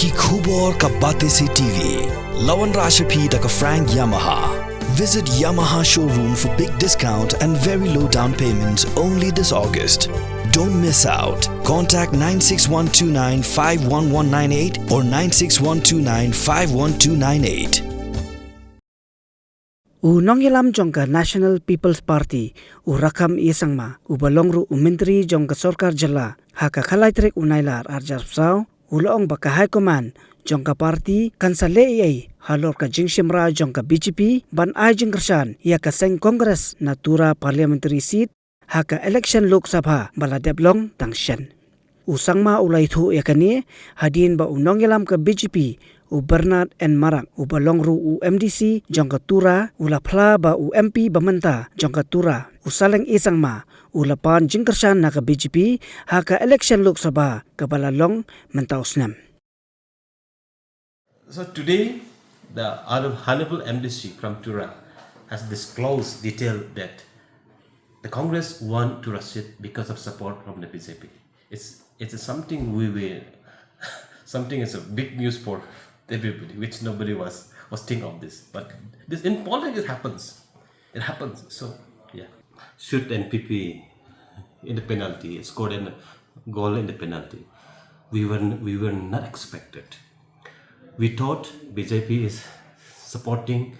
Ki Khubor Ka Bate Se TV. Lawan Rashapi Taka Frank Yamaha. Visit Yamaha showroom for big discount and very low down payments only this August. Don't miss out. Contact 96129 51198 or 96129 51298. Nongyalam jongka National People's Party rakam isangma balongru menteri jongka sorkar jala haka khalaitrek unailar arjapsau ulong baka high command jongka party kansale Eiei halor ka jingshimra jongka BJP ban Jingkyrshan ya ka seng Congress na Tura parliamentary seat haka election Lok Sabha bala deblong tangshan. Usangma ulai thu yakani hadin ba nongyalam ka BJP Bernard and Marak balongru MDC jongka Tura phla ba MP bamanta jongka Tura usaleng isangma ulapan Jingkyrshan na ka BJP haka election Lok Sabha kabalalong mentausnam. So today, the Honorable MDC from Tura has disclosed detail that the Congress won Tura seat because of support from the BJP. It's something something is a big news for everybody, which nobody was thinking of this. But this in politics it happens. It happens. So yeah, shoot NPP in the penalty, scored a goal in the penalty. We were not expected. We thought BJP is supporting.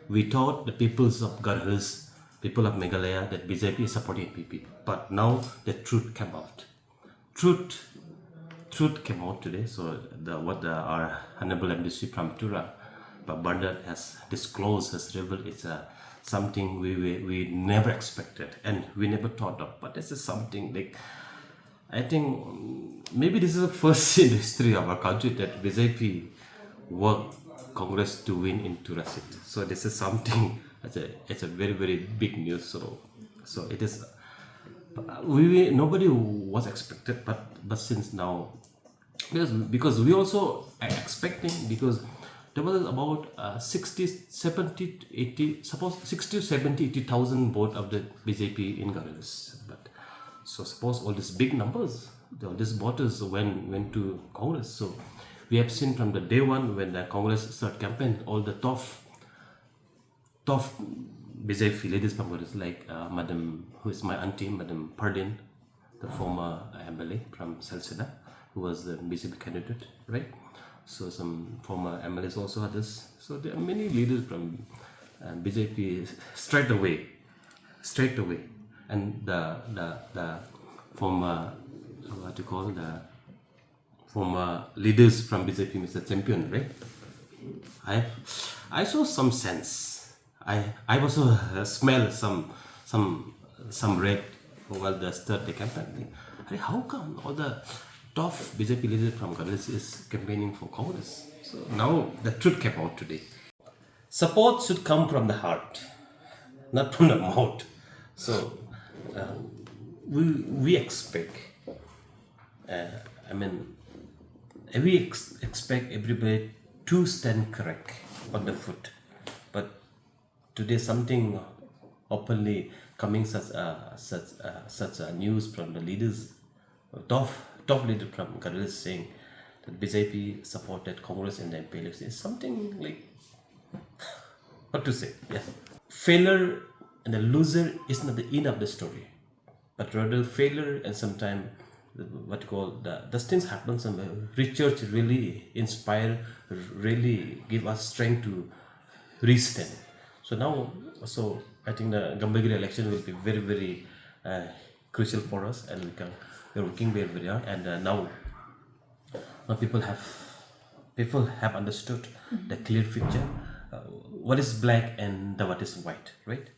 We thought the peoples of Garhils, people of Meghalaya, that BJP is supporting PP. But now the truth came out. Truth came out today. So our Honorable MDC from Tura, but Bernard has disclosed, has revealed, it's something we never expected and we never thought of. But this is something like, I think maybe this is the first in the history of our country that BJP worked Congress to win in Tura seat. So this is something. It's a very, very big news. So it is. Nobody was expected, but since now, because we also are expecting, because there was about 60, 70, 80, suppose 60, 70, 80,000 vote of the BJP in Garhils. But so suppose all these big numbers, all these voters went to Congress. So we have seen from the day one when the Congress started campaign, all the tough BJP ladies from Congress, like Madam, who is my auntie, Madam Pardin, the former MLA from Salseda, who was the BJP candidate, right? So some former MLAs also had this. So there are many leaders from BJP straight away, and the former former leaders from BJP, Mr. Champion, right? I saw some sense. I also smell some red while they start the campaign. How come all the tough BJP leaders from Garhils is campaigning for Congress? So now the truth came out today. Support should come from the heart, not from the mouth. So we expect. We expect everybody to stand correct on the foot, but today something openly coming such a news from the leaders, top leader from Garhils saying that BJP supported Congress in the MP election is something like, what to say? Yeah, failure and the loser is not the end of the story, but rather failure and sometimes those things happen. Some research really inspire, really give us strength to restand. So I think the Gambagiri election will be very, very crucial for us, and we're working very, very hard. And now people have understood the clear picture, what is black and what is white, right?